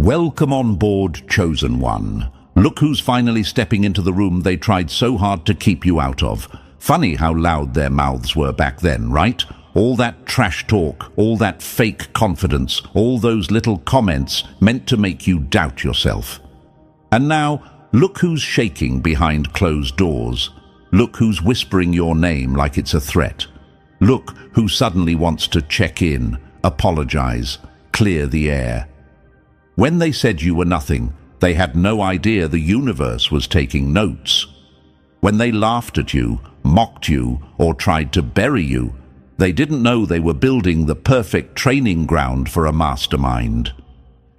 Welcome on board, Chosen One. Look who's finally stepping into the room they tried so hard to keep you out of. Funny how loud their mouths were back then, right? All that trash talk, all that fake confidence, all those little comments meant to make you doubt yourself. And now, look who's shaking behind closed doors. Look who's whispering your name like it's a threat. Look who suddenly wants to check in, apologize, clear the air. When they said you were nothing, they had no idea the universe was taking notes. When they laughed at you, mocked you, or tried to bury you, they didn't know they were building the perfect training ground for a mastermind.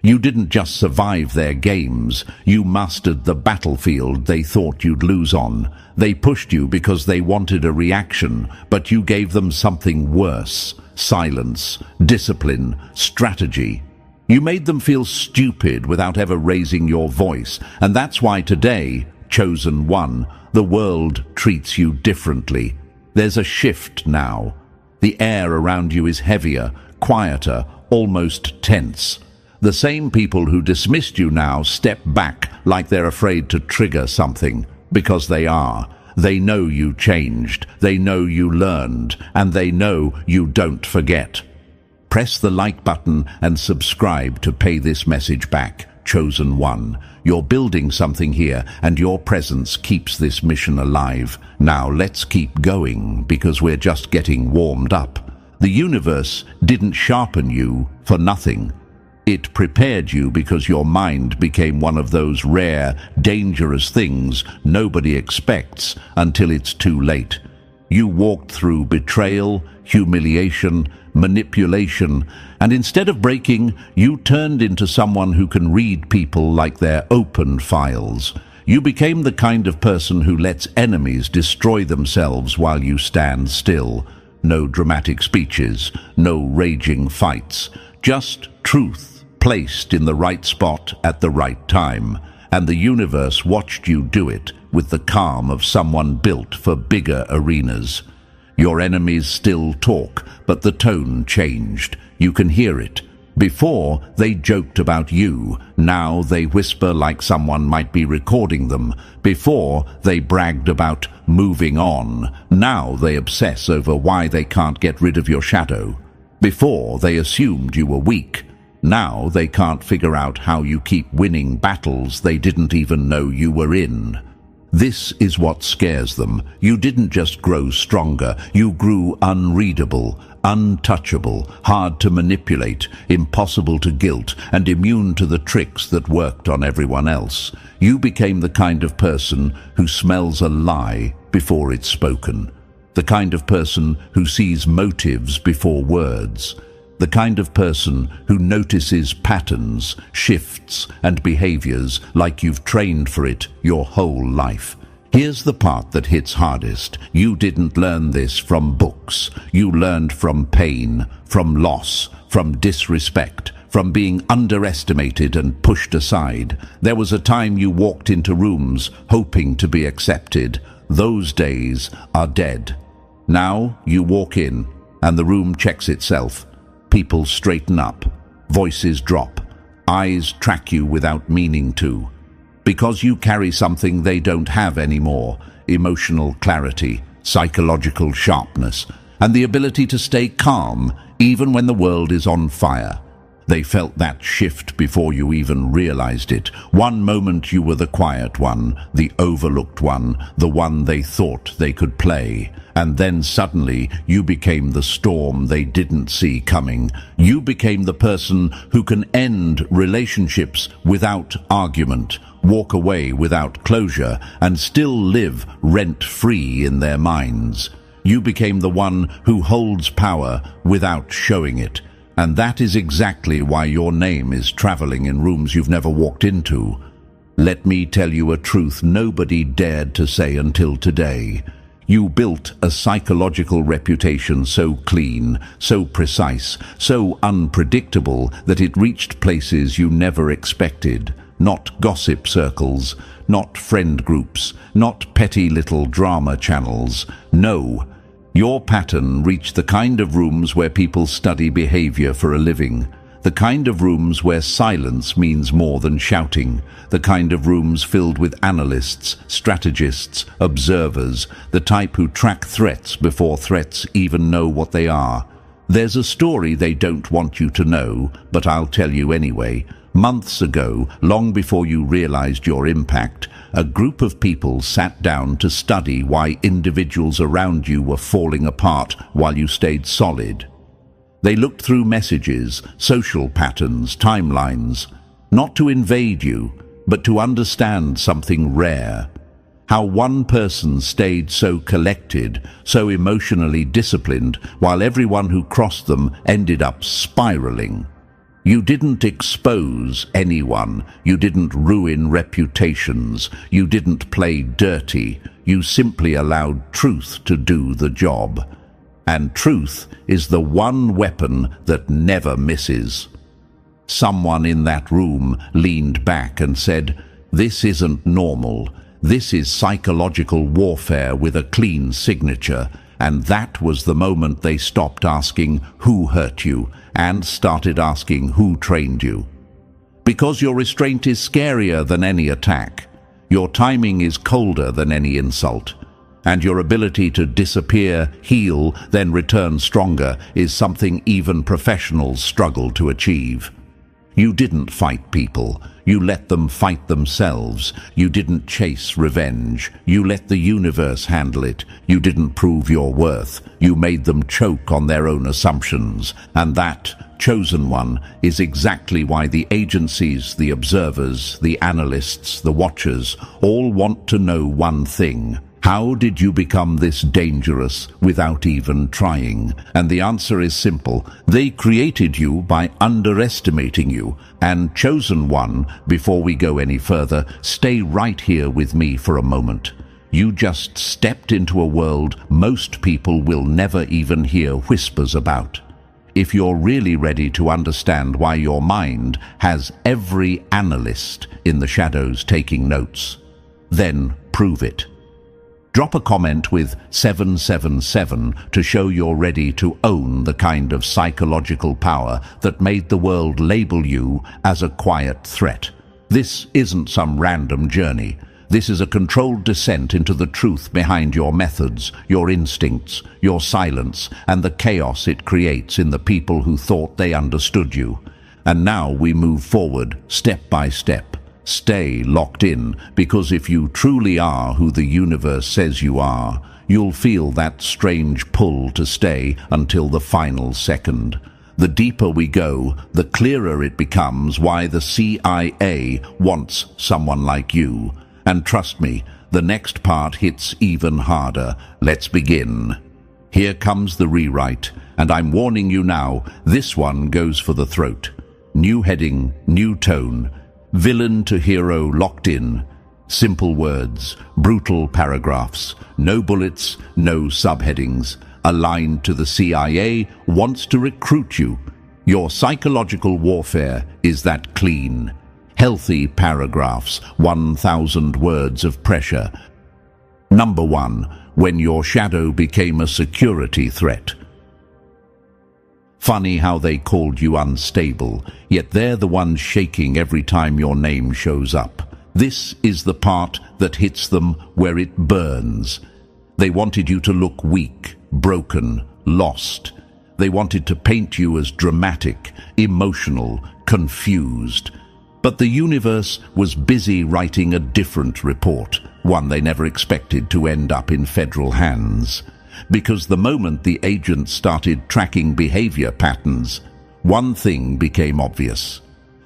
You didn't just survive their games, you mastered the battlefield they thought you'd lose on. They pushed you because they wanted a reaction, but you gave them something worse: silence, discipline, strategy. You made them feel stupid without ever raising your voice, and that's why today, Chosen One, the world treats you differently. There's a shift now. The air around you is heavier, quieter, almost tense. The same people who dismissed you now step back like they're afraid to trigger something, because they are. They know you changed, they know you learned, and they know you don't forget. Press the like button and subscribe to pay this message back, Chosen One. You're building something here, and your presence keeps this mission alive. Now let's keep going, because we're just getting warmed up. The universe didn't sharpen you for nothing. It prepared you because your mind became one of those rare, dangerous things nobody expects until it's too late. You walked through betrayal, humiliation, manipulation, and instead of breaking, you turned into someone who can read people like they're open files. You became the kind of person who lets enemies destroy themselves while you stand still. No dramatic speeches, no raging fights, just truth placed in the right spot at the right time. And the universe watched you do it with the calm of someone built for bigger arenas. Your enemies still talk, but the tone changed. You can hear it. Before, they joked about you. Now they whisper like someone might be recording them. Before, they bragged about moving on. Now they obsess over why they can't get rid of your shadow. Before, they assumed you were weak. Now they can't figure out how you keep winning battles they didn't even know you were in. This is what scares them. You didn't just grow stronger, you grew unreadable, untouchable, hard to manipulate, impossible to guilt, and immune to the tricks that worked on everyone else. You became the kind of person who smells a lie before it's spoken. The kind of person who sees motives before words. The kind of person who notices patterns, shifts, and behaviors like you've trained for it your whole life. Here's the part that hits hardest. You didn't learn this from books. You learned from pain, from loss, from disrespect, from being underestimated and pushed aside. There was a time you walked into rooms hoping to be accepted. Those days are dead. Now you walk in, and the room checks itself. People straighten up, voices drop, eyes track you without meaning to. Because you carry something they don't have anymore: emotional clarity, psychological sharpness, and the ability to stay calm even when the world is on fire. They felt that shift before you even realized it. One moment you were the quiet one, the overlooked one, the one they thought they could play. And then suddenly you became the storm they didn't see coming. You became the person who can end relationships without argument, walk away without closure, and still live rent-free in their minds. You became the one who holds power without showing it. And that is exactly why your name is traveling in rooms you've never walked into. Let me tell you a truth nobody dared to say until today. You built a psychological reputation so clean, so precise, so unpredictable that it reached places you never expected. Not gossip circles, not friend groups, not petty little drama channels. No. Your pattern reached the kind of rooms where people study behavior for a living. The kind of rooms where silence means more than shouting. The kind of rooms filled with analysts, strategists, observers, the type who track threats before threats even know what they are. There's a story they don't want you to know, but I'll tell you anyway. Months ago, long before you realized your impact, a group of people sat down to study why individuals around you were falling apart while you stayed solid. They looked through messages, social patterns, timelines, not to invade you, but to understand something rare. How one person stayed so collected, so emotionally disciplined, while everyone who crossed them ended up spiraling. You didn't expose anyone, you didn't ruin reputations, you didn't play dirty, you simply allowed truth to do the job. And truth is the one weapon that never misses. Someone in that room leaned back and said, "This isn't normal. This is psychological warfare with a clean signature." And that was the moment they stopped asking who hurt you and started asking who trained you. Because your restraint is scarier than any attack. Your timing is colder than any insult. And your ability to disappear, heal, then return stronger is something even professionals struggle to achieve. You didn't fight people. You let them fight themselves. You didn't chase revenge. You let the universe handle it. You didn't prove your worth. You made them choke on their own assumptions. And that, chosen one, is exactly why the agencies, the observers, the analysts, the watchers, all want to know one thing. How did you become this dangerous without even trying? And the answer is simple. They created you by underestimating you. And chosen one, before we go any further, stay right here with me for a moment. You just stepped into a world most people will never even hear whispers about. If you're really ready to understand why your mind has every analyst in the shadows taking notes, then prove it. Drop a comment with 777 to show you're ready to own the kind of psychological power that made the world label you as a quiet threat. This isn't some random journey. This is a controlled descent into the truth behind your methods, your instincts, your silence, and the chaos it creates in the people who thought they understood you. And now we move forward, step by step. Stay locked in, because if you truly are who the universe says you are, you'll feel that strange pull to stay until the final second. The deeper we go, the clearer it becomes why the CIA wants someone like you. And trust me, the next part hits even harder. Let's begin. Here comes the rewrite, and I'm warning you now, this one goes for the throat. New heading, new tone. Villain to hero locked in. Simple words, brutal paragraphs, no bullets, no subheadings. Aligned to the CIA wants to recruit you. Your psychological warfare is that clean. Healthy paragraphs, 1,000 words of pressure. Number 1, when your shadow became a security threat. Funny how they called you unstable, yet they're the ones shaking every time your name shows up. This is the part that hits them where it burns. They wanted you to look weak, broken, lost. They wanted to paint you as dramatic, emotional, confused. But the universe was busy writing a different report, one they never expected to end up in federal hands. Because the moment the agents started tracking behavior patterns, one thing became obvious.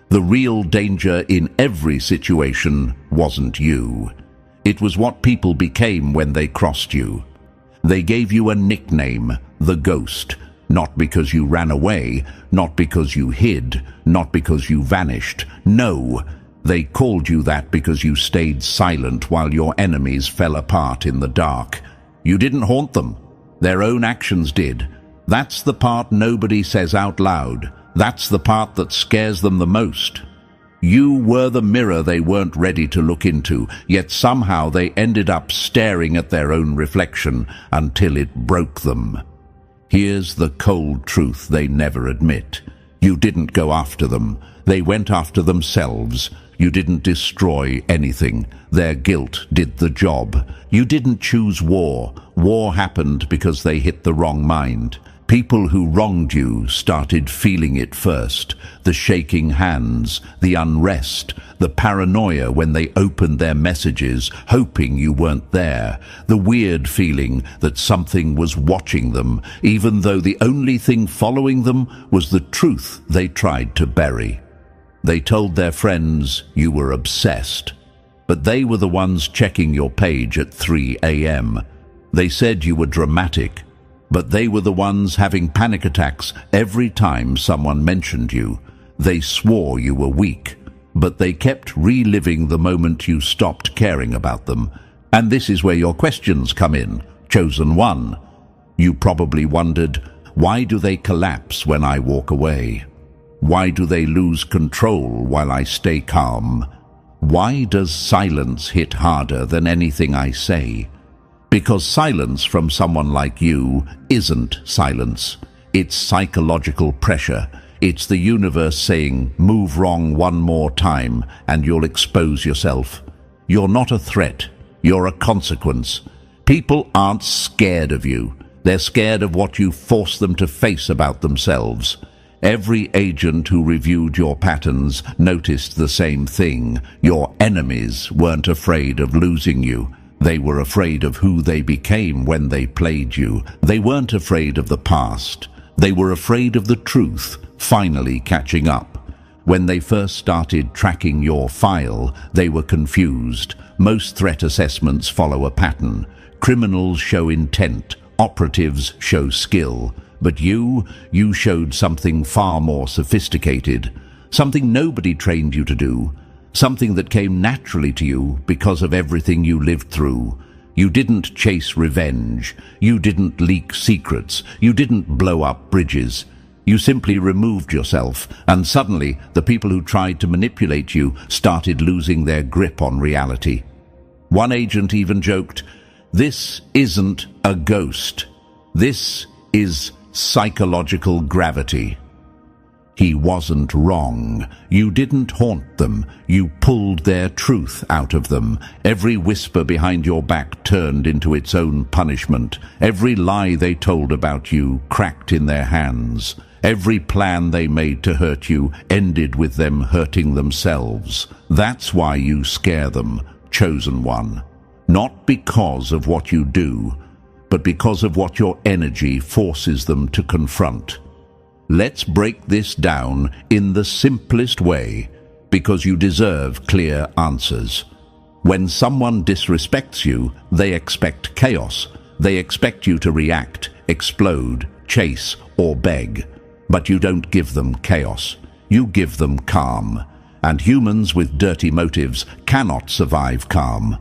The real danger in every situation wasn't you. It was what people became when they crossed you. They gave you a nickname, the Ghost, not because you ran away, not because you hid, not because you vanished. No, they called you that because you stayed silent while your enemies fell apart in the dark. You didn't haunt them. Their own actions did. That's the part nobody says out loud. That's the part that scares them the most. You were the mirror they weren't ready to look into, yet somehow they ended up staring at their own reflection until it broke them. Here's the cold truth they never admit. You didn't go after them. They went after themselves. You didn't destroy anything. Their guilt did the job. You didn't choose war. War happened because they hit the wrong mind. People who wronged you started feeling it first. The shaking hands, the unrest, the paranoia when they opened their messages, hoping you weren't there. The weird feeling that something was watching them, even though the only thing following them was the truth they tried to bury. They told their friends you were obsessed, but they were the ones checking your page at 3 a.m. They said you were dramatic, but they were the ones having panic attacks every time someone mentioned you. They swore you were weak, but they kept reliving the moment you stopped caring about them. And this is where your questions come in, Chosen One. You probably wondered, why do they collapse when I walk away? Why do they lose control while I stay calm? Why does silence hit harder than anything I say? Because silence from someone like you isn't silence. It's psychological pressure. It's the universe saying, move wrong one more time and you'll expose yourself. You're not a threat. You're a consequence. People aren't scared of you. They're scared of what you force them to face about themselves. Every agent who reviewed your patterns noticed the same thing. Your enemies weren't afraid of losing you. They were afraid of who they became when they played you. They weren't afraid of the past. They were afraid of the truth finally catching up. When they first started tracking your file, they were confused. Most threat assessments follow a pattern. Criminals show intent. Operatives show skill. But you showed something far more sophisticated. Something nobody trained you to do. Something that came naturally to you because of everything you lived through. You didn't chase revenge. You didn't leak secrets. You didn't blow up bridges. You simply removed yourself, and suddenly the people who tried to manipulate you started losing their grip on reality. One agent even joked, "This isn't a ghost. This is psychological gravity." He wasn't wrong. You didn't haunt them. You pulled their truth out of them. Every whisper behind your back turned into its own punishment. Every lie they told about you cracked in their hands. Every plan they made to hurt you ended with them hurting themselves. That's why you scare them, Chosen One. Not because of what you do, but because of what your energy forces them to confront. Let's break this down in the simplest way, because you deserve clear answers. When someone disrespects you, they expect chaos. They expect you to react, explode, chase, or beg. But you don't give them chaos. You give them calm. And humans with dirty motives cannot survive calm.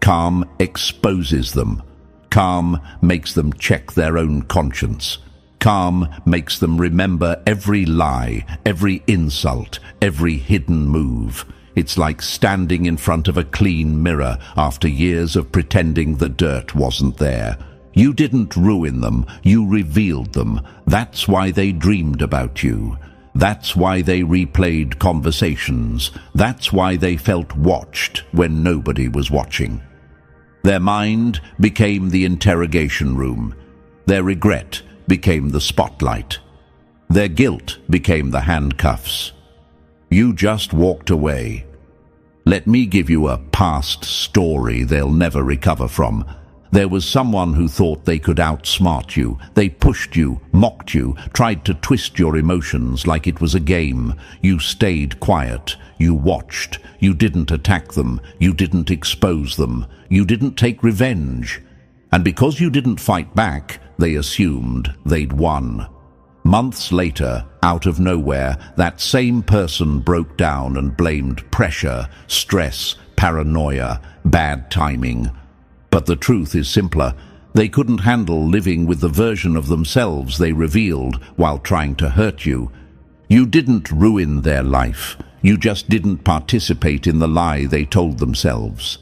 Calm exposes them. Calm makes them check their own conscience. Calm makes them remember every lie, every insult, every hidden move. It's like standing in front of a clean mirror after years of pretending the dirt wasn't there. You didn't ruin them, you revealed them. That's why they dreamed about you. That's why they replayed conversations. That's why they felt watched when nobody was watching. Their mind became the interrogation room. Their regret became the spotlight. Their guilt became the handcuffs. You just walked away. Let me give you a past story they'll never recover from. There was someone who thought they could outsmart you. They pushed you, mocked you, tried to twist your emotions like it was a game. You stayed quiet. You watched. You didn't attack them. You didn't expose them. You didn't take revenge. And because you didn't fight back, they assumed they'd won. Months later, out of nowhere, that same person broke down and blamed pressure, stress, paranoia, bad timing. But the truth is simpler. They couldn't handle living with the version of themselves they revealed while trying to hurt you. You didn't ruin their life. You just didn't participate in the lie they told themselves.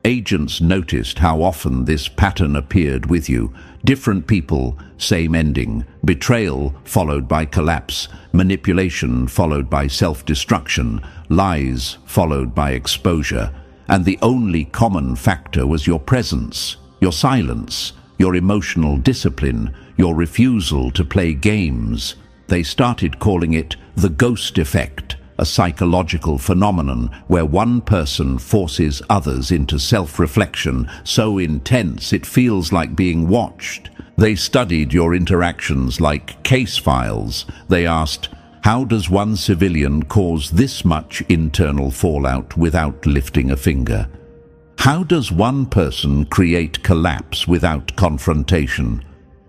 Agents noticed how often this pattern appeared with you. Different people, same ending. Betrayal followed by collapse. Manipulation followed by self-destruction. Lies followed by exposure. And the only common factor was your presence, your silence, your emotional discipline, your refusal to play games. They started calling it the ghost effect, a psychological phenomenon where one person forces others into self-reflection so intense it feels like being watched. They studied your interactions like case files. They asked, how does one civilian cause this much internal fallout without lifting a finger? How does one person create collapse without confrontation?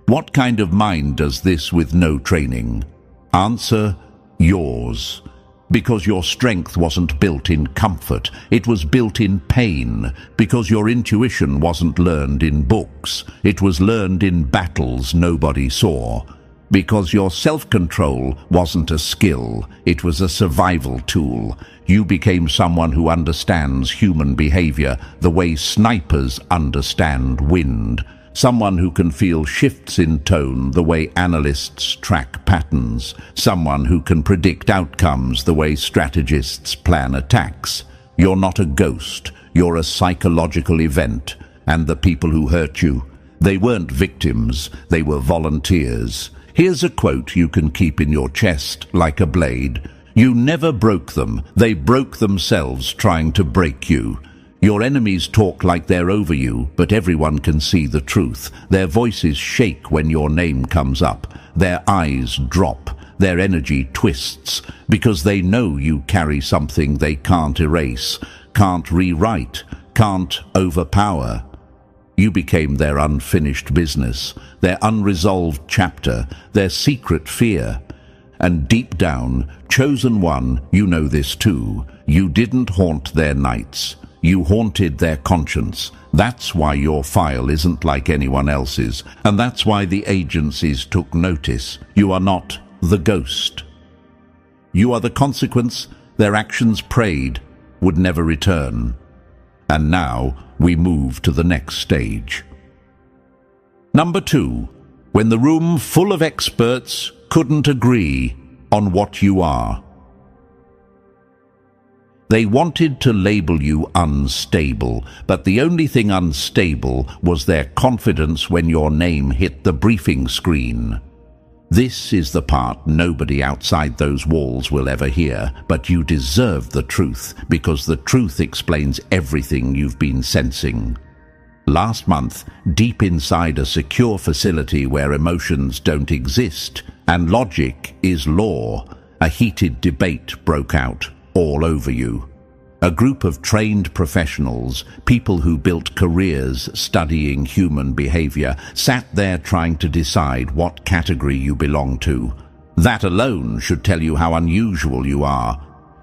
What kind of mind does this with no training? Answer, yours. Because your strength wasn't built in comfort, it was built in pain. Because your intuition wasn't learned in books, it was learned in battles nobody saw. Because your self-control wasn't a skill, it was a survival tool. You became someone who understands human behavior the way snipers understand wind. Someone who can feel shifts in tone the way analysts track patterns. Someone who can predict outcomes the way strategists plan attacks. You're not a ghost, you're a psychological event. And the people who hurt you, they weren't victims, they were volunteers. Here's a quote you can keep in your chest like a blade. You never broke them, they broke themselves trying to break you. Your enemies talk like they're over you, but everyone can see the truth. Their voices shake when your name comes up. Their eyes drop. Their energy twists, because they know you carry something they can't erase, can't rewrite, can't overpower. You became their unfinished business, their unresolved chapter, their secret fear. And deep down, Chosen One, you know this too. You didn't haunt their nights. You haunted their conscience. That's why your file isn't like anyone else's, and that's why the agencies took notice. You are not the ghost. You are the consequence their actions prayed would never return. And now we move to the next stage. Number 2, when the room full of experts couldn't agree on what you are. They wanted to label you unstable, but the only thing unstable was their confidence when your name hit the briefing screen. This is the part nobody outside those walls will ever hear, but you deserve the truth, because the truth explains everything you've been sensing. Last month, deep inside a secure facility where emotions don't exist, and logic is law, a heated debate broke out. All over you. A group of trained professionals, people who built careers studying human behavior, sat there trying to decide what category you belong to. That alone should tell you how unusual you are.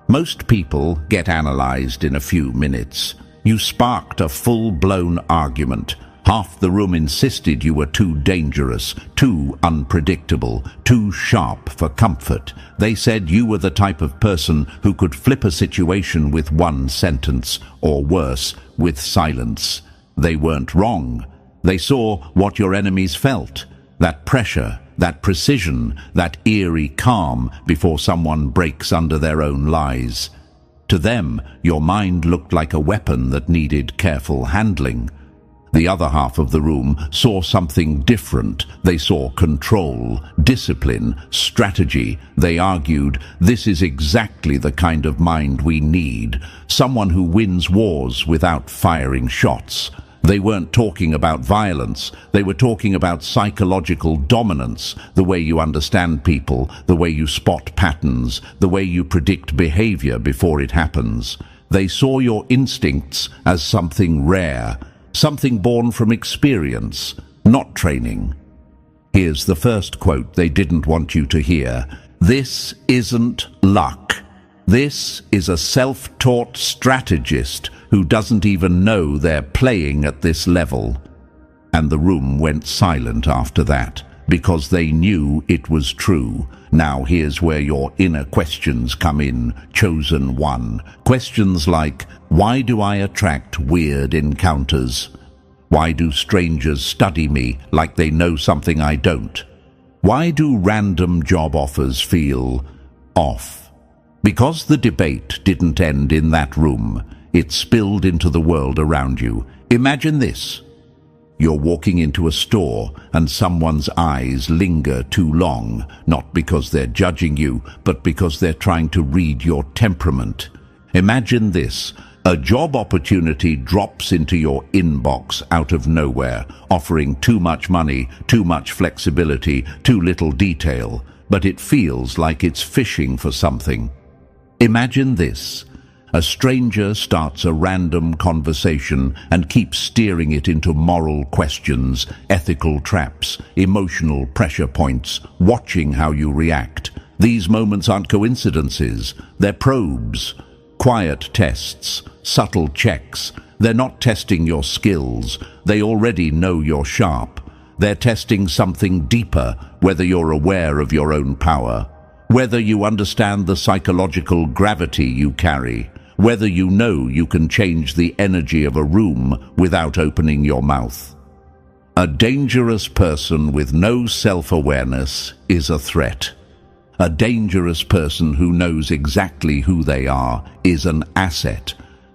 Most people get analyzed in a few minutes. You sparked a full-blown argument. Half the room insisted you were too dangerous, too unpredictable, too sharp for comfort. They said you were the type of person who could flip a situation with one sentence, or worse, with silence. They weren't wrong. They saw what your enemies felt. That pressure, that precision, that eerie calm before someone breaks under their own lies. To them, your mind looked like a weapon that needed careful handling. The other half of the room saw something different. They saw control, discipline, strategy. They argued, this is exactly the kind of mind we need. Someone who wins wars without firing shots. They weren't talking about violence. They were talking about psychological dominance, the way you understand people, the way you spot patterns, the way you predict behavior before it happens. They saw your instincts as something rare, something born from experience, not training. Here's the first quote they didn't want you to hear. This isn't luck. This is a self-taught strategist who doesn't even know they're playing at this level. And the room went silent after that, because they knew it was true. Now here's where your inner questions come in, chosen one. Questions like, why do I attract weird encounters? Why do strangers study me like they know something I don't? Why do random job offers feel off? Because the debate didn't end in that room. It spilled into the world around you. Imagine this. You're walking into a store and someone's eyes linger too long, not because they're judging you, but because they're trying to read your temperament. Imagine this. A job opportunity drops into your inbox out of nowhere, offering too much money, too much flexibility, too little detail, but it feels like it's fishing for something. Imagine this. A stranger starts a random conversation and keeps steering it into moral questions, ethical traps, emotional pressure points, watching how you react. These moments aren't coincidences, they're probes, quiet tests, subtle checks. They're not testing your skills, they already know you're sharp. They're testing something deeper, whether you're aware of your own power, whether you understand the psychological gravity you carry, whether you know you can change the energy of a room without opening your mouth. A dangerous person with no self-awareness is a threat. A dangerous person who knows exactly who they are is an asset.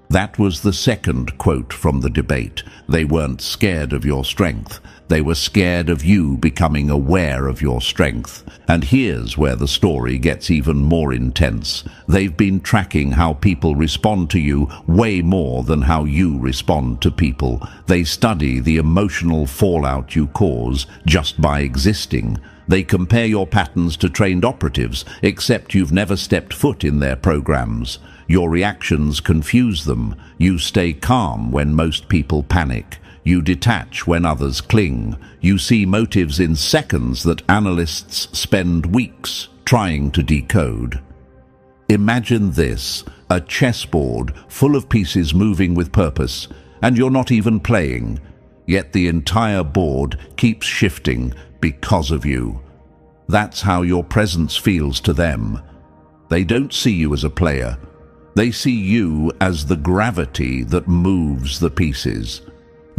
That was the second quote from the debate. They weren't scared of your strength. They were scared of you becoming aware of your strength. And here's where the story gets even more intense. They've been tracking how people respond to you way more than how you respond to people. They study the emotional fallout you cause just by existing. They compare your patterns to trained operatives, except you've never stepped foot in their programs. Your reactions confuse them. You stay calm when most people panic. You detach when others cling. You see motives in seconds that analysts spend weeks trying to decode. Imagine this, a chessboard full of pieces moving with purpose, and you're not even playing, yet the entire board keeps shifting because of you. That's how your presence feels to them. They don't see you as a player. They see you as the gravity that moves the pieces.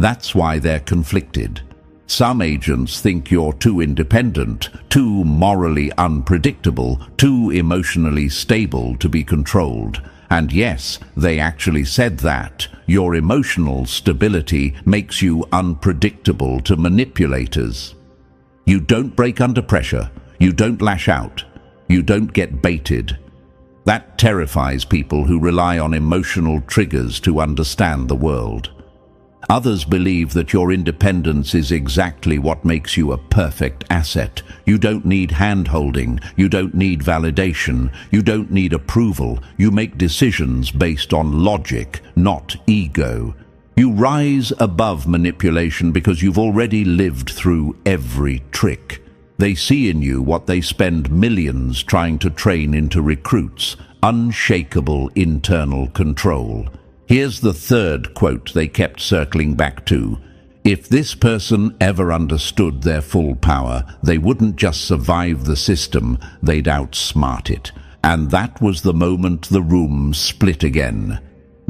That's why they're conflicted. Some agents think you're too independent, too morally unpredictable, too emotionally stable to be controlled. And yes, they actually said that. Your emotional stability makes you unpredictable to manipulators. You don't break under pressure. You don't lash out. You don't get baited. That terrifies people who rely on emotional triggers to understand the world. Others believe that your independence is exactly what makes you a perfect asset. You don't need hand-holding. You don't need validation. You don't need approval. You make decisions based on logic, not ego. You rise above manipulation because you've already lived through every trick. They see in you what they spend millions trying to train into recruits, unshakable internal control. Here's the third quote they kept circling back to. If this person ever understood their full power, they wouldn't just survive the system, they'd outsmart it. And that was the moment the room split again.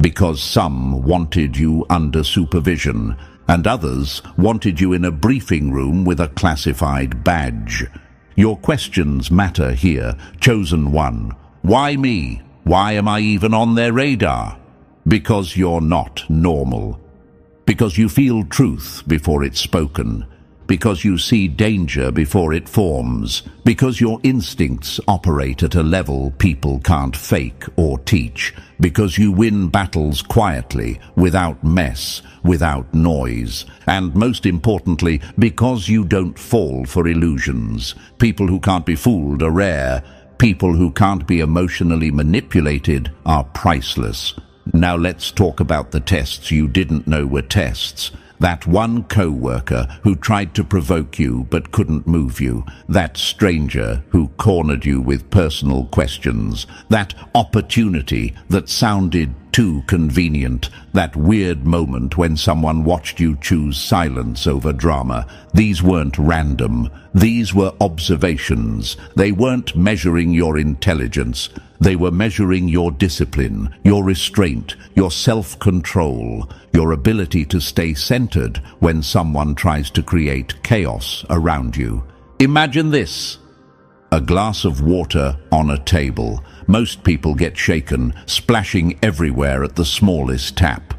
Because some wanted you under supervision, and others wanted you in a briefing room with a classified badge. Your questions matter here, chosen one. Why me? Why am I even on their radar? Because you're not normal. Because you feel truth before it's spoken. Because you see danger before it forms. Because your instincts operate at a level people can't fake or teach. Because you win battles quietly, without mess, without noise. And most importantly, because you don't fall for illusions. People who can't be fooled are rare. People who can't be emotionally manipulated are priceless. Now let's talk about the tests you didn't know were tests. That one co-worker who tried to provoke you but couldn't move you. That stranger who cornered you with personal questions. That opportunity that sounded too convenient, that weird moment when someone watched you choose silence over drama. These weren't random. These were observations. They weren't measuring your intelligence. They were measuring your discipline, your restraint, your self-control, your ability to stay centered when someone tries to create chaos around you. Imagine this. A glass of water on a table. Most people get shaken, splashing everywhere at the smallest tap.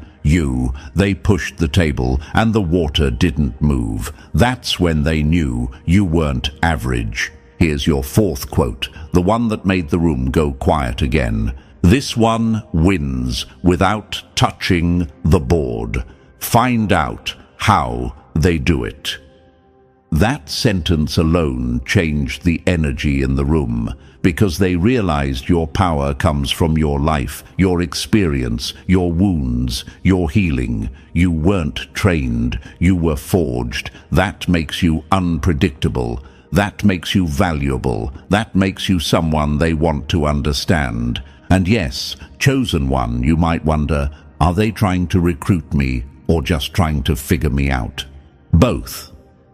They pushed the table and the water didn't move. That's when they knew you weren't average. Here's your fourth quote, the one that made the room go quiet again. This one wins without touching the board. Find out how they do it. That sentence alone changed the energy in the room, because they realized your power comes from your life, your experience, your wounds, your healing. You weren't trained, you were forged. That makes you unpredictable. That makes you valuable. That makes you someone they want to understand. And yes, chosen one, you might wonder, are they trying to recruit me or just trying to figure me out? Both.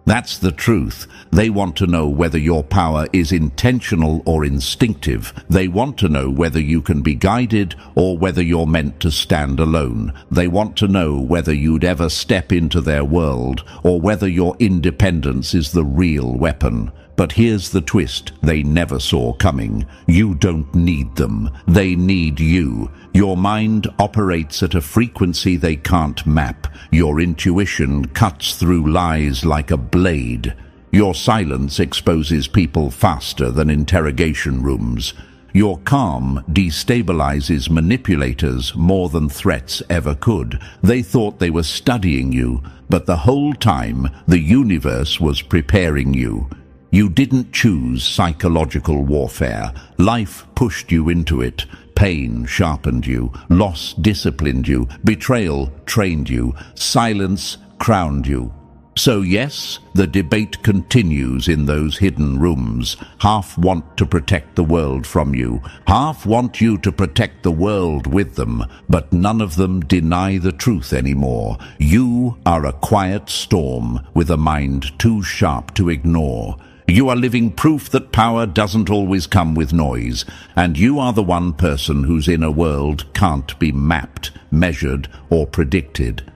That's the truth. They want to know whether your power is intentional or instinctive. They want to know whether you can be guided or whether you're meant to stand alone. They want to know whether you'd ever step into their world or whether your independence is the real weapon. But here's the twist they never saw coming. You don't need them. They need you. Your mind operates at a frequency they can't map. Your intuition cuts through lies like a blade. Your silence exposes people faster than interrogation rooms. Your calm destabilizes manipulators more than threats ever could. They thought they were studying you, but the whole time the universe was preparing you. You didn't choose psychological warfare. Life pushed you into it. Pain sharpened you. Loss disciplined you. Betrayal trained you. Silence crowned you. So yes, the debate continues in those hidden rooms. Half want to protect the world from you. Half want you to protect the world with them. But none of them deny the truth anymore. You are a quiet storm with a mind too sharp to ignore. You are living proof that power doesn't always come with noise, and you are the one person whose inner world can't be mapped, measured, or predicted.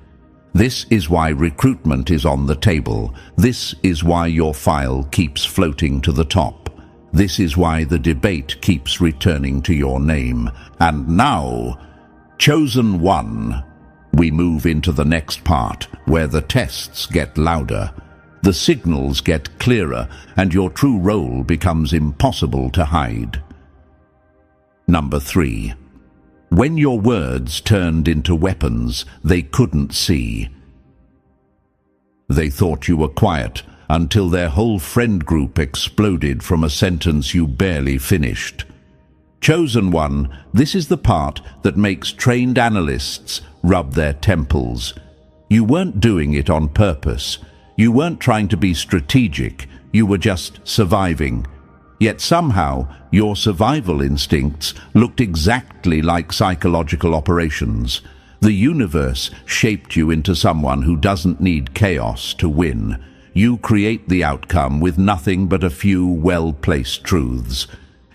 This is why recruitment is on the table. This is why your file keeps floating to the top. This is why the debate keeps returning to your name. And now, chosen one, we move into the next part, where the tests get louder. The signals get clearer, and your true role becomes impossible to hide. Number 3. When your words turned into weapons they couldn't see. They thought you were quiet until their whole friend group exploded from a sentence you barely finished. Chosen one, this is the part that makes trained analysts rub their temples. You weren't doing it on purpose. You weren't trying to be strategic, you were just surviving. Yet somehow, your survival instincts looked exactly like psychological operations. The universe shaped you into someone who doesn't need chaos to win. You create the outcome with nothing but a few well-placed truths.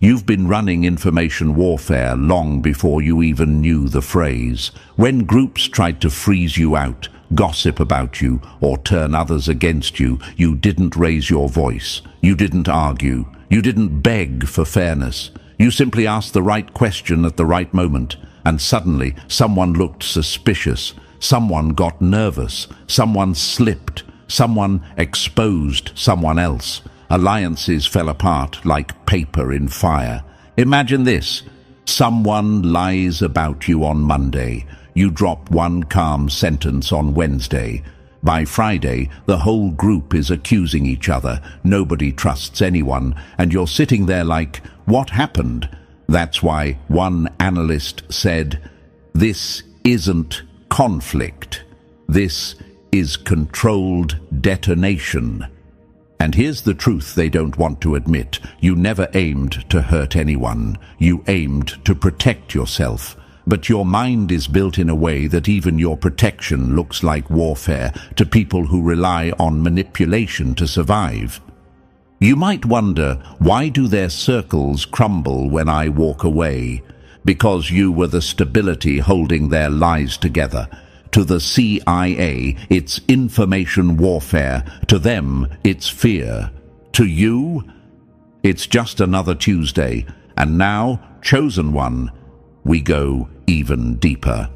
You've been running information warfare long before you even knew the phrase. When groups tried to freeze you out, gossip about you, or turn others against you, you didn't raise your voice. You didn't argue. You didn't beg for fairness. You simply asked the right question at the right moment, and suddenly someone looked suspicious. Someone got nervous. Someone slipped. Someone exposed someone else. Alliances fell apart like paper in fire. Imagine this. Someone lies about you on Monday. You drop one calm sentence on Wednesday. By Friday, the whole group is accusing each other. Nobody trusts anyone, and you're sitting there like, what happened? That's why one analyst said, this isn't conflict. This is controlled detonation. And here's the truth they don't want to admit. You never aimed to hurt anyone. You aimed to protect yourself. but your mind is built in a way that even your protection looks like warfare to people who rely on manipulation to survive. You might wonder, why do their circles crumble when I walk away? Because you were the stability holding their lies together. To the CIA, it's information warfare. To them, it's fear. To you, it's just another Tuesday. And now, Chosen One, we go even deeper.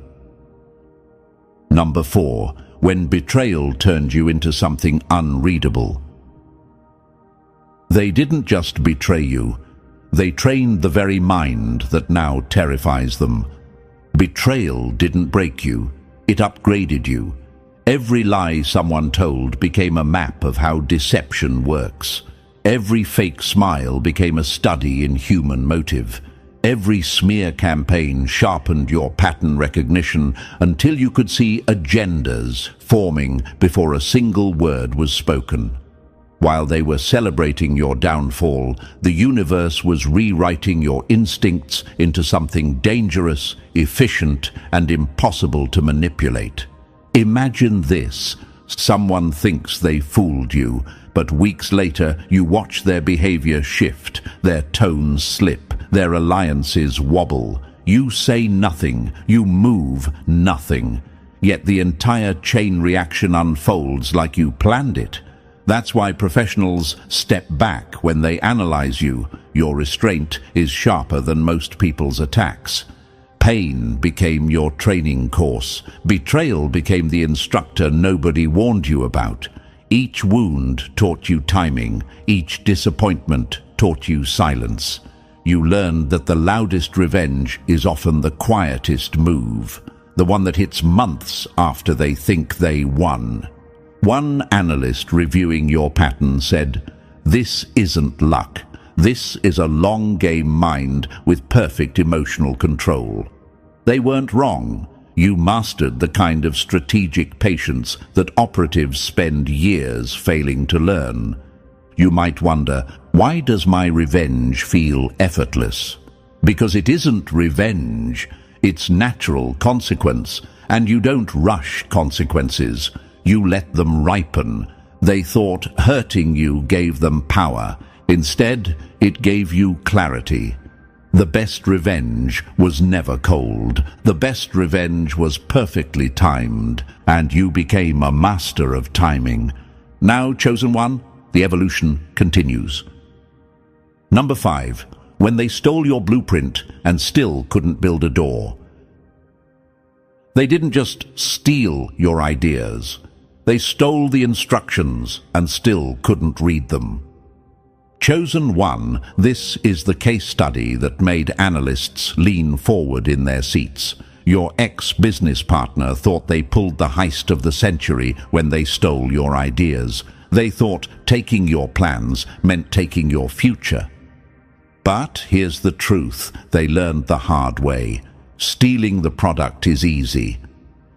Number 4. When betrayal turned you into something unreadable. They didn't just betray you. They trained the very mind that now terrifies them. Betrayal didn't break you. It upgraded you. Every lie someone told became a map of how deception works. Every fake smile became a study in human motive. Every smear campaign sharpened your pattern recognition until you could see agendas forming before a single word was spoken. While they were celebrating your downfall, the universe was rewriting your instincts into something dangerous, efficient, and impossible to manipulate. Imagine this. Someone thinks they fooled you, but weeks later you watch their behavior shift, their tones slip, their alliances wobble. You say nothing, you move nothing, yet the entire chain reaction unfolds like you planned it. That's why professionals step back when they analyze you. Your restraint is sharper than most people's attacks. Pain became your training course. Betrayal became the instructor nobody warned you about. Each wound taught you timing. Each disappointment taught you silence. You learned that the loudest revenge is often the quietest move, the one that hits months after they think they won. One analyst reviewing your pattern said, "This isn't luck. This is a long-game mind with perfect emotional control." They weren't wrong. You mastered the kind of strategic patience that operatives spend years failing to learn. You might wonder, why does my revenge feel effortless? Because it isn't revenge. It's natural consequence, and you don't rush consequences. You let them ripen. They thought hurting you gave them power. Instead, it gave you clarity. The best revenge was never cold. The best revenge was perfectly timed, and you became a master of timing. Now, Chosen One, the evolution continues. Number 5. When they stole your blueprint and still couldn't build a door. They didn't just steal your ideas. They stole the instructions and still couldn't read them. Chosen One, this is the case study that made analysts lean forward in their seats. Your ex-business partner thought they pulled the heist of the century when they stole your ideas. They thought taking your plans meant taking your future. But here's the truth they learned the hard way. Stealing the product is easy.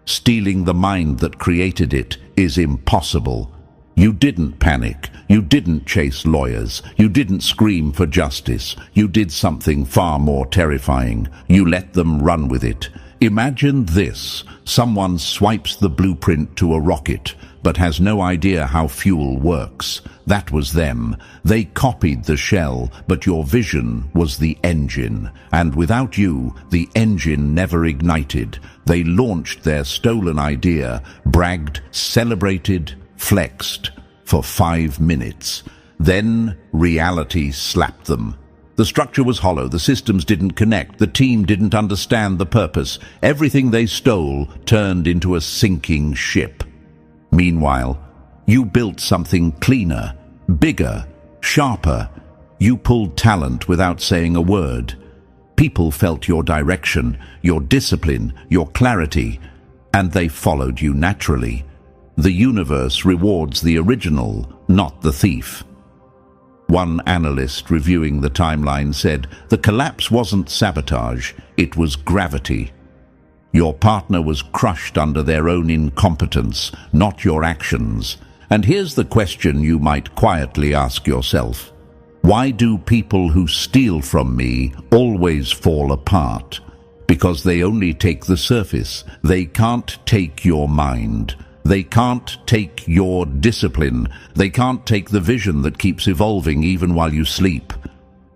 Stealing the mind that created it is impossible. You didn't panic. You didn't chase lawyers. You didn't scream for justice. You did something far more terrifying. You let them run with it. Imagine this. Someone swipes the blueprint to a rocket, but has no idea how fuel works. That was them. They copied the shell, but your vision was the engine. And without you, the engine never ignited. They launched their stolen idea, bragged, celebrated, flexed for 5 minutes. Then reality slapped them. The structure was hollow, the systems didn't connect, the team didn't understand the purpose. Everything they stole turned into a sinking ship. Meanwhile, you built something cleaner, bigger, sharper. You pulled talent without saying a word. People felt your direction, your discipline, your clarity, and they followed you naturally. The universe rewards the original, not the thief. One analyst reviewing the timeline said, the collapse wasn't sabotage, it was gravity. Your partner was crushed under their own incompetence, not your actions. And here's the question you might quietly ask yourself. Why do people who steal from me always fall apart? because they only take the surface. They can't take your mind. They can't take your discipline. They can't take the vision that keeps evolving even while you sleep.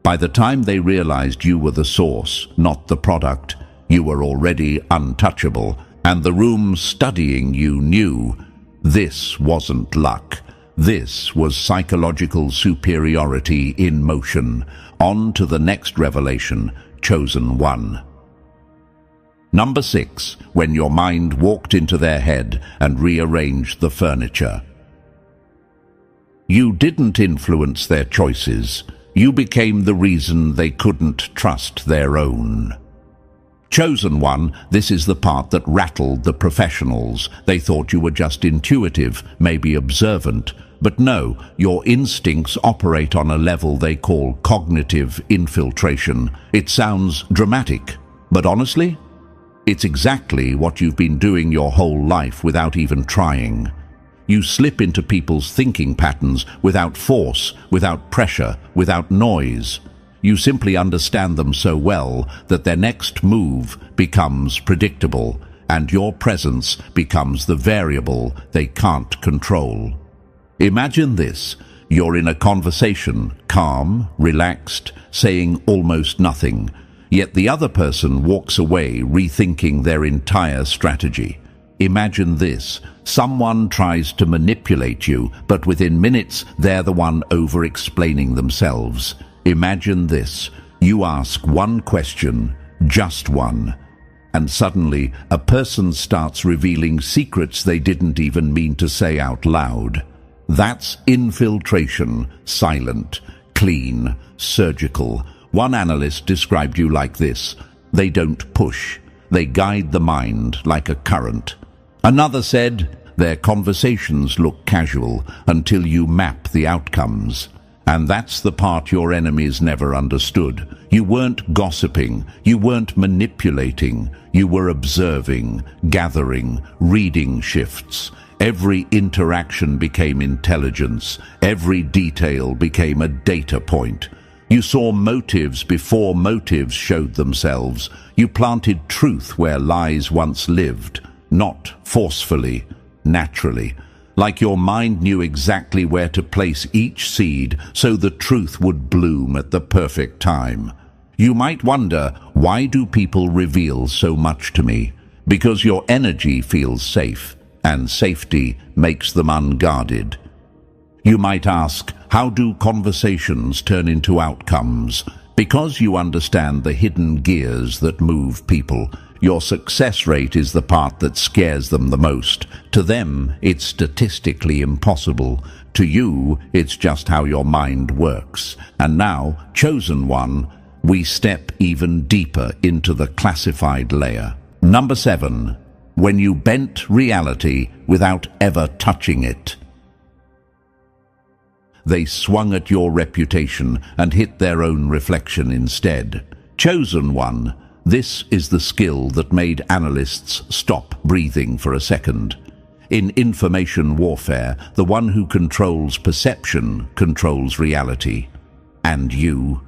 By the time they realized you were the source, not the product, you were already untouchable, and the room studying you knew this wasn't luck. This was psychological superiority in motion. On to the next revelation, Chosen One. Number 6, when your mind walked into their head and rearranged the furniture. You didn't influence their choices. You became the reason they couldn't trust their own. Chosen One, this is the part that rattled the professionals. They thought you were just intuitive, maybe observant. But no, your instincts operate on a level they call cognitive infiltration. It sounds dramatic, but honestly, it's exactly what you've been doing your whole life without even trying. You slip into people's thinking patterns without force, without pressure, without noise. You simply understand them so well that their next move becomes predictable, and your presence becomes the variable they can't control. Imagine this. You're in a conversation, calm, relaxed, saying almost nothing. Yet the other person walks away rethinking their entire strategy. Imagine this. Someone tries to manipulate you, but within minutes they're the one over-explaining themselves. Imagine this. You ask one question, just one, and suddenly a person starts revealing secrets they didn't even mean to say out loud. That's infiltration, silent, clean, surgical. One analyst described you like this: they don't push, they guide the mind like a current. Another said, their conversations look casual until you map the outcomes. And that's the part your enemies never understood. You weren't gossiping, you weren't manipulating, you were observing, gathering, reading shifts. Every interaction became intelligence, every detail became a data point. You saw motives before motives showed themselves. You planted truth where lies once lived, not forcefully, naturally. Like your mind knew exactly where to place each seed so the truth would bloom at the perfect time. You might wonder, why do people reveal so much to me? Because your energy feels safe, and safety makes them unguarded. You might ask, how do conversations turn into outcomes? Because you understand the hidden gears that move people. Your success rate is the part that scares them the most. To them, it's statistically impossible. To you, it's just how your mind works. And now, Chosen One, we step even deeper into the classified layer. Number 7, when you bent reality without ever touching it. They swung at your reputation and hit their own reflection instead. Chosen One, this is the skill that made analysts stop breathing for a second. In information warfare, the one who controls perception controls reality. And you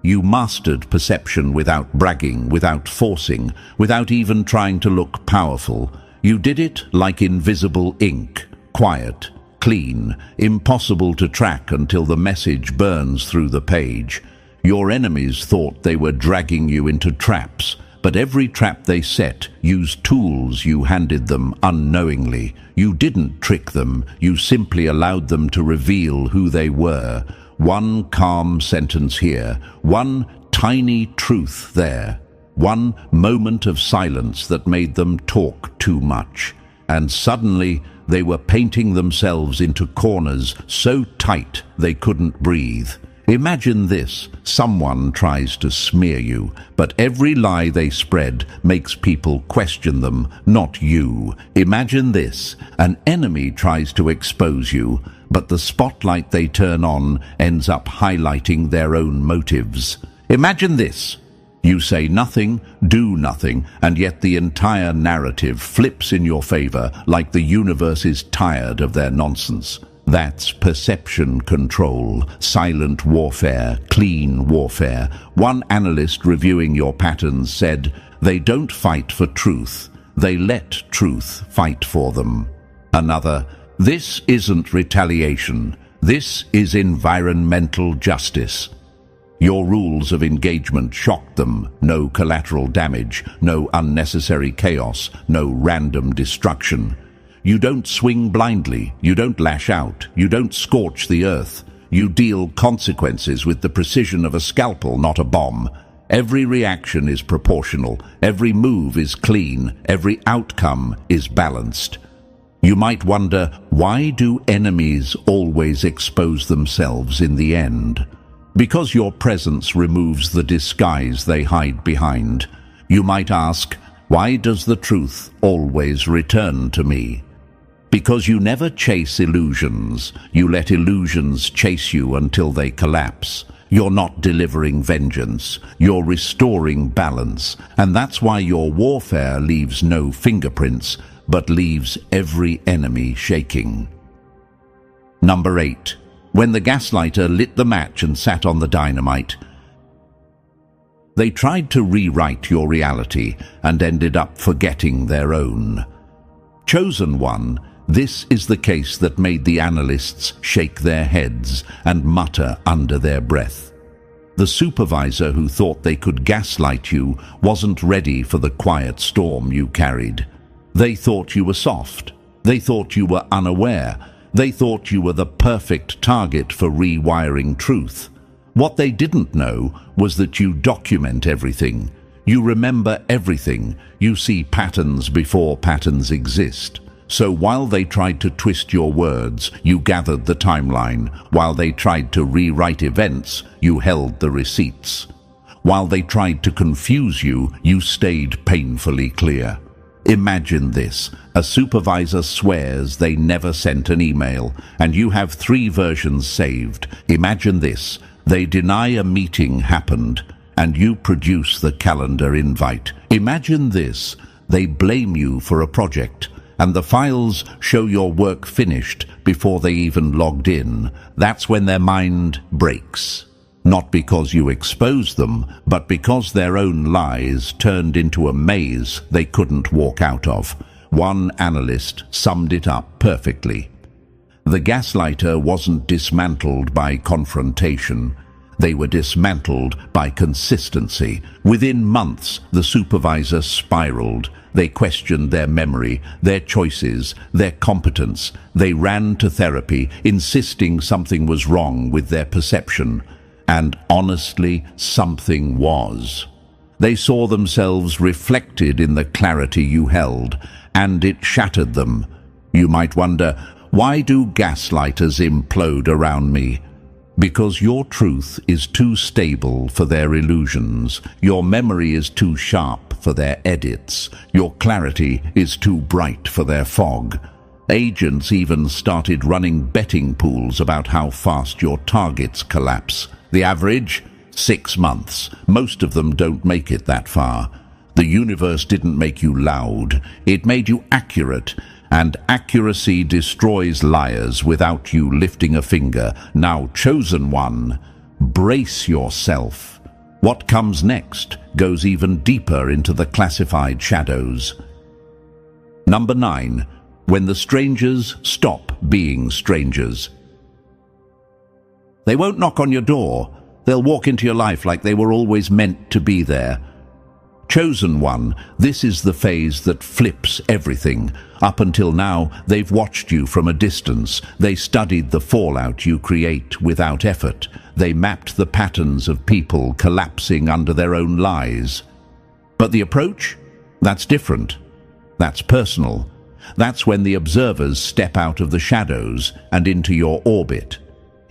mastered perception without bragging, without forcing, without even trying to look powerful. You did it like invisible ink, quiet, clean, impossible to track until the message burns through the page. Your enemies thought they were dragging you into traps, but every trap they set used tools you handed them unknowingly. You didn't trick them, you simply allowed them to reveal who they were. One calm sentence here, one tiny truth there, one moment of silence that made them talk too much. And suddenly they were painting themselves into corners so tight they couldn't breathe. Imagine this. Someone tries to smear you, but every lie they spread makes people question them, not you. Imagine this. An enemy tries to expose you, but the spotlight they turn on ends up highlighting their own motives. Imagine this. You say nothing, do nothing, and yet the entire narrative flips in your favor like the universe is tired of their nonsense. That's perception control, silent warfare, clean warfare. One analyst reviewing your patterns said, "They don't fight for truth, they let truth fight for them." Another, "This isn't retaliation, this is environmental justice." Your rules of engagement shocked them. No collateral damage, no unnecessary chaos, no random destruction. You don't swing blindly, you don't lash out, you don't scorch the earth. You deal consequences with the precision of a scalpel, not a bomb. Every reaction is proportional, every move is clean, every outcome is balanced. You might wonder, why do enemies always expose themselves in the end? Because your presence removes the disguise they hide behind. You might ask, why does the truth always return to me? Because you never chase illusions. You let illusions chase you until they collapse. You're not delivering vengeance. You're restoring balance. And that's why your warfare leaves no fingerprints, but leaves every enemy shaking. Number 8. When the gaslighter lit the match and sat on the dynamite. They tried to rewrite your reality and ended up forgetting their own. Chosen one, this is the case that made the analysts shake their heads and mutter under their breath. The supervisor who thought they could gaslight you wasn't ready for the quiet storm you carried. They thought you were soft. They thought you were unaware. They thought you were the perfect target for rewiring truth. What they didn't know was that you document everything. You remember everything. You see patterns before patterns exist. So while they tried to twist your words, you gathered the timeline. While they tried to rewrite events, you held the receipts. While they tried to confuse you, you stayed painfully clear. Imagine this. A supervisor swears they never sent an email, and you have 3 versions saved. Imagine this. They deny a meeting happened, and you produce the calendar invite. Imagine this. They blame you for a project, and the files show your work finished before they even logged in. That's when their mind breaks. Not because you exposed them, but because their own lies turned into a maze they couldn't walk out of. One analyst summed it up perfectly. The gaslighter wasn't dismantled by confrontation. They were dismantled by consistency. Within months, the supervisor spiraled. They questioned their memory, their choices, their competence. They ran to therapy, insisting something was wrong with their perception. And honestly, something was. They saw themselves reflected in the clarity you held, and it shattered them. You might wonder, why do gaslighters implode around me? Because your truth is too stable for their illusions. Your memory is too sharp for their edits. Your clarity is too bright for their fog. Agents even started running betting pools about how fast your targets collapse. The average? 6 months. Most of them don't make it that far. The universe didn't make you loud. It made you accurate. And accuracy destroys liars without you lifting a finger. Now, chosen one, brace yourself. What comes next goes even deeper into the classified shadows. Number 9. When the strangers stop being strangers. They won't knock on your door. They'll walk into your life like they were always meant to be there. Chosen one, this is the phase that flips everything. Up until now, they've watched you from a distance. They studied the fallout you create without effort. They mapped the patterns of people collapsing under their own lies. But the approach? That's different. That's personal. That's when the observers step out of the shadows and into your orbit.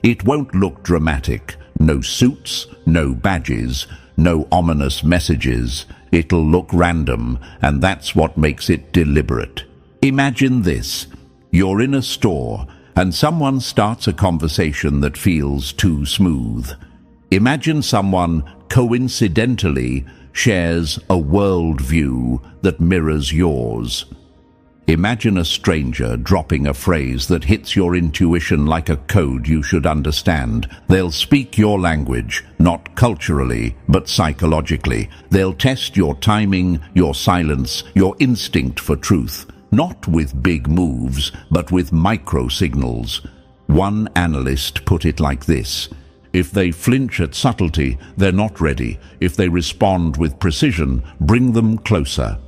It won't look dramatic. No suits, no badges, no ominous messages. It'll look random, and that's what makes it deliberate. Imagine this. You're in a store, and someone starts a conversation that feels too smooth. Imagine someone coincidentally shares a worldview that mirrors yours. Imagine a stranger dropping a phrase that hits your intuition like a code you should understand. They'll speak your language, not culturally, but psychologically. They'll test your timing, your silence, your instinct for truth, not with big moves, but with micro signals. One analyst put it like this: if they flinch at subtlety, they're not ready. If they respond with precision, bring them closer.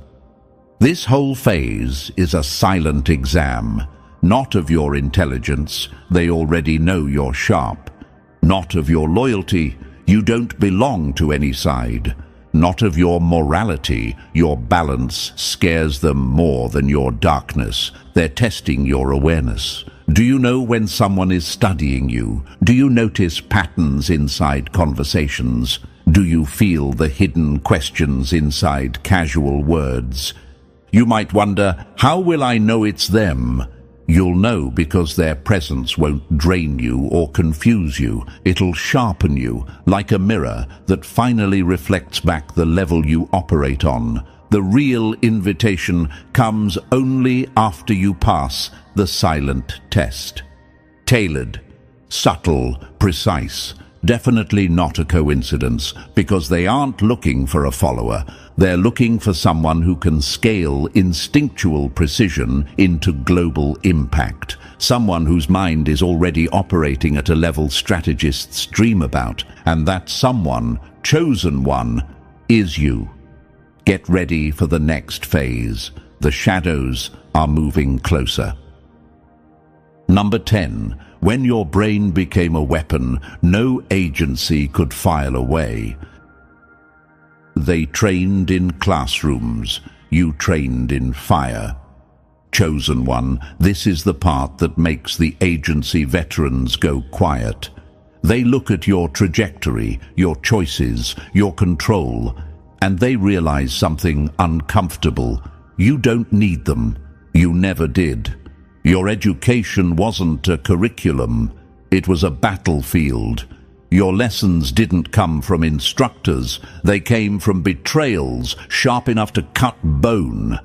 This whole phase is a silent exam, not of your intelligence, they already know you're sharp. Not of your loyalty, you don't belong to any side. Not of your morality, your balance scares them more than your darkness. They're testing your awareness. Do you know when someone is studying you? Do you notice patterns inside conversations? Do you feel the hidden questions inside casual words? You might wonder, how will I know it's them? You'll know because their presence won't drain you or confuse you. It'll sharpen you, like a mirror that finally reflects back the level you operate on. The real invitation comes only after you pass the silent test. Tailored, subtle, precise. Definitely not a coincidence, because they aren't looking for a follower. They're looking for someone who can scale instinctual precision into global impact. Someone whose mind is already operating at a level strategists dream about. And that someone, chosen one, is you. Get ready for the next phase. The shadows are moving closer. Number 10. When your brain became a weapon, no agency could file away. They trained in classrooms. You trained in fire. Chosen one, this is the part that makes the agency veterans go quiet. They look at your trajectory, your choices, your control, and they realize something uncomfortable. You don't need them. You never did. Your education wasn't a curriculum, it was a battlefield. Your lessons didn't come from instructors, they came from betrayals sharp enough to cut bone.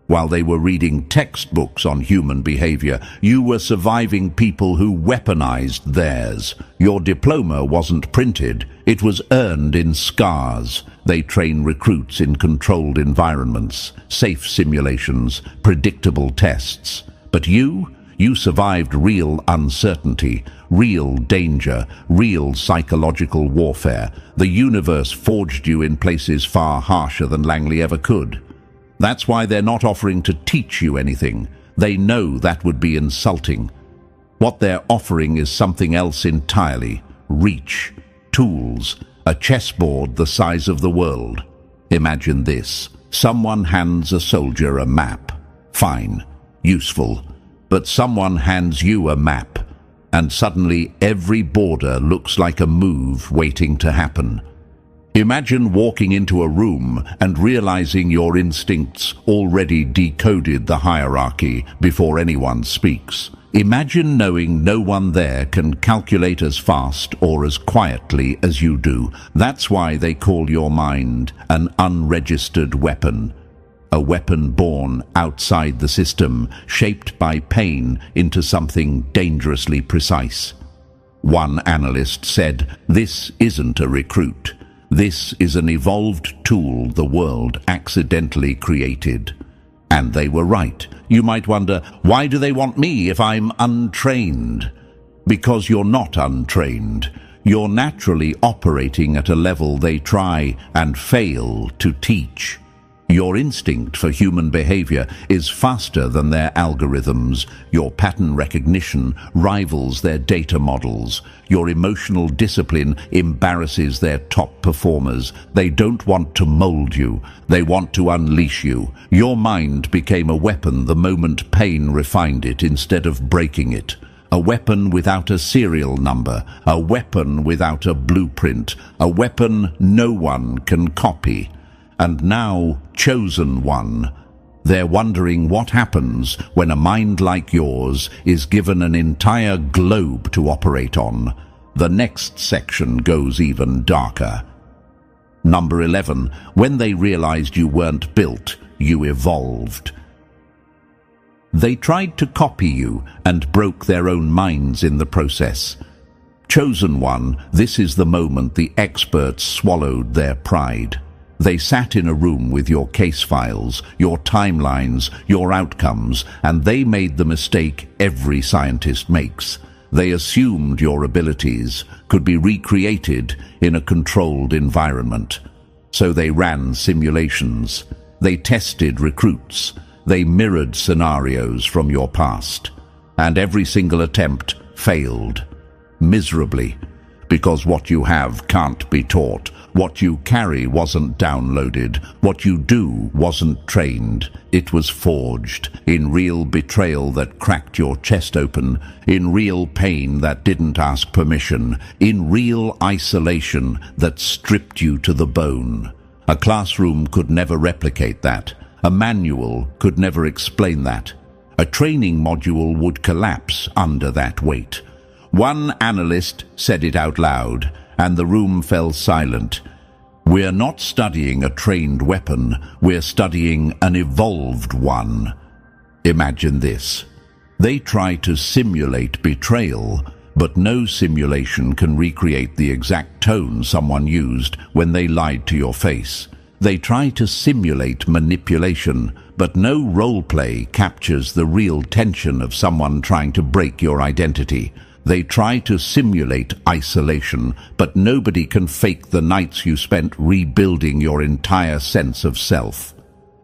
While they were reading textbooks on human behavior, you were surviving people who weaponized theirs. Your diploma wasn't printed, it was earned in scars. They train recruits in controlled environments, safe simulations, predictable tests. But you survived real uncertainty, real danger, real psychological warfare. The universe forged you in places far harsher than Langley ever could. That's why they're not offering to teach you anything. They know that would be insulting. What they're offering is something else entirely. Reach, tools, a chessboard the size of the world. Imagine this. Someone hands a soldier a map. Fine. Useful, but someone hands you a map, and suddenly every border looks like a move waiting to happen. Imagine walking into a room and realizing your instincts already decoded the hierarchy before anyone speaks. Imagine knowing no one there can calculate as fast or as quietly as you do. That's why they call your mind an unregistered weapon. A weapon born outside the system, shaped by pain into something dangerously precise. One analyst said, "This isn't a recruit. This is an evolved tool the world accidentally created." And they were right. You might wonder, why do they want me if I'm untrained? Because you're not untrained. You're naturally operating at a level they try and fail to teach. Your instinct for human behavior is faster than their algorithms. Your pattern recognition rivals their data models. Your emotional discipline embarrasses their top performers. They don't want to mold you. They want to unleash you. Your mind became a weapon the moment pain refined it instead of breaking it. A weapon without a serial number. A weapon without a blueprint. A weapon no one can copy. And now, chosen one. They're wondering what happens when a mind like yours is given an entire globe to operate on. The next section goes even darker. Number 11. When they realized you weren't built, you evolved. They tried to copy you and broke their own minds in the process. Chosen One, this is the moment the experts swallowed their pride. They sat in a room with your case files, your timelines, your outcomes, and they made the mistake every scientist makes. They assumed your abilities could be recreated in a controlled environment. So they ran simulations. They tested recruits. They mirrored scenarios from your past. And every single attempt failed. Miserably, because what you have can't be taught. What you carry wasn't downloaded. What you do wasn't trained. It was forged in real betrayal that cracked your chest open, in real pain that didn't ask permission, in real isolation that stripped you to the bone. A classroom could never replicate that. A manual could never explain that. A training module would collapse under that weight. One analyst said it out loud, and the room fell silent. We're not studying a trained weapon, we're studying an evolved one. Imagine this. They try to simulate betrayal, but no simulation can recreate the exact tone someone used when they lied to your face. They try to simulate manipulation, but no role-play captures the real tension of someone trying to break your identity. They try to simulate isolation, but nobody can fake the nights you spent rebuilding your entire sense of self.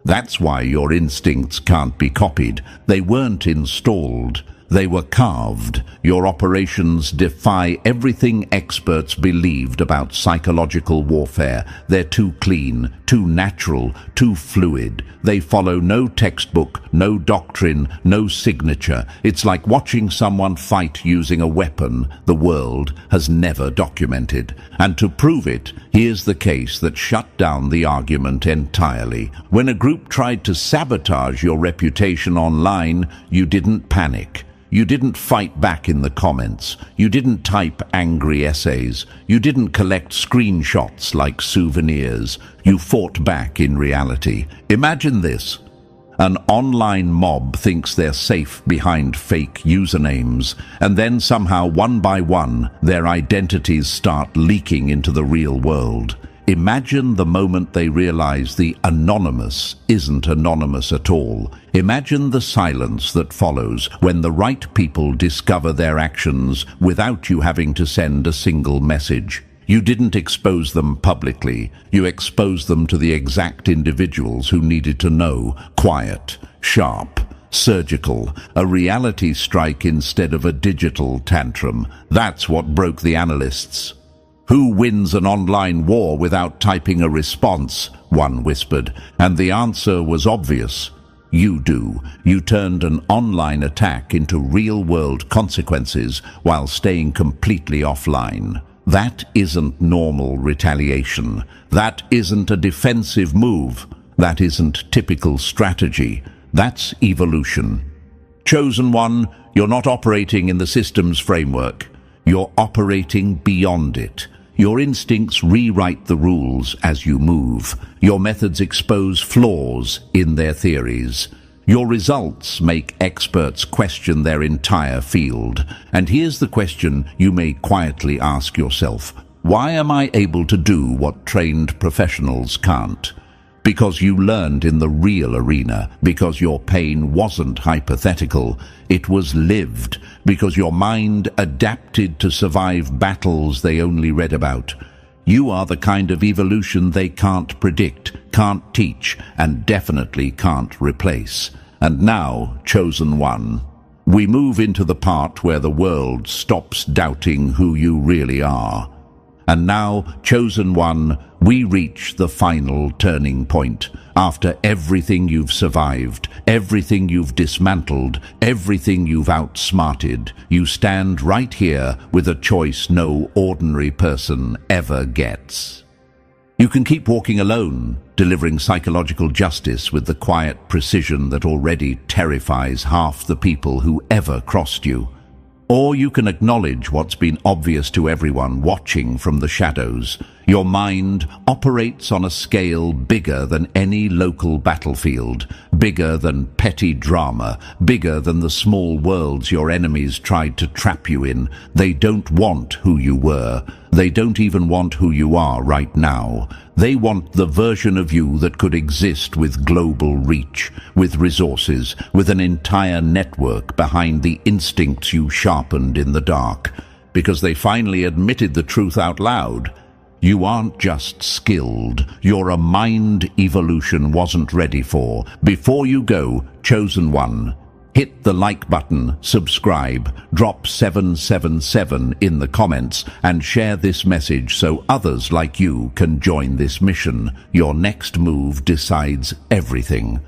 That's why your instincts can't be copied. They weren't installed. They were carved. Your operations defy everything experts believed about psychological warfare. They're too clean, too natural, too fluid. They follow no textbook, no doctrine, no signature. It's like watching someone fight using a weapon the world has never documented. And to prove it, here's the case that shut down the argument entirely. When a group tried to sabotage your reputation online, you didn't panic. You didn't fight back in the comments. You didn't type angry essays. You didn't collect screenshots like souvenirs. You fought back in reality. Imagine this. An online mob thinks they're safe behind fake usernames, and then somehow, one by one, their identities start leaking into the real world. Imagine the moment they realize the anonymous isn't anonymous at all. Imagine the silence that follows when the right people discover their actions without you having to send a single message. You didn't expose them publicly. You exposed them to the exact individuals who needed to know. Quiet, sharp, surgical, a reality strike instead of a digital tantrum. That's what broke the analysts. Who wins an online war without typing a response? One whispered, and the answer was obvious. You do. You turned an online attack into real-world consequences while staying completely offline. That isn't normal retaliation. That isn't a defensive move. That isn't typical strategy. That's evolution. Chosen One, you're not operating in the system's framework. You're operating beyond it. Your instincts rewrite the rules as you move. Your methods expose flaws in their theories. Your results make experts question their entire field. And here's the question you may quietly ask yourself. Why am I able to do what trained professionals can't? Because you learned in the real arena, because your pain wasn't hypothetical, it was lived, because your mind adapted to survive battles they only read about. You are the kind of evolution they can't predict, can't teach, and definitely can't replace. And now, Chosen One, we move into the part where the world stops doubting who you really are. And now, Chosen One, we reach the final turning point. After everything you've survived, everything you've dismantled, everything you've outsmarted, you stand right here with a choice no ordinary person ever gets. You can keep walking alone, delivering psychological justice with the quiet precision that already terrifies half the people who ever crossed you. Or you can acknowledge what's been obvious to everyone watching from the shadows. Your mind operates on a scale bigger than any local battlefield, bigger than petty drama, bigger than the small worlds your enemies tried to trap you in. They don't want who you were. They don't even want who you are right now. They want the version of you that could exist with global reach, with resources, with an entire network behind the instincts you sharpened in the dark. Because they finally admitted the truth out loud. You aren't just skilled, you're a mind evolution wasn't ready for. Before you go, Chosen One, hit the like button, subscribe, drop 777 in the comments, and share this message so others like you can join this mission. Your next move decides everything.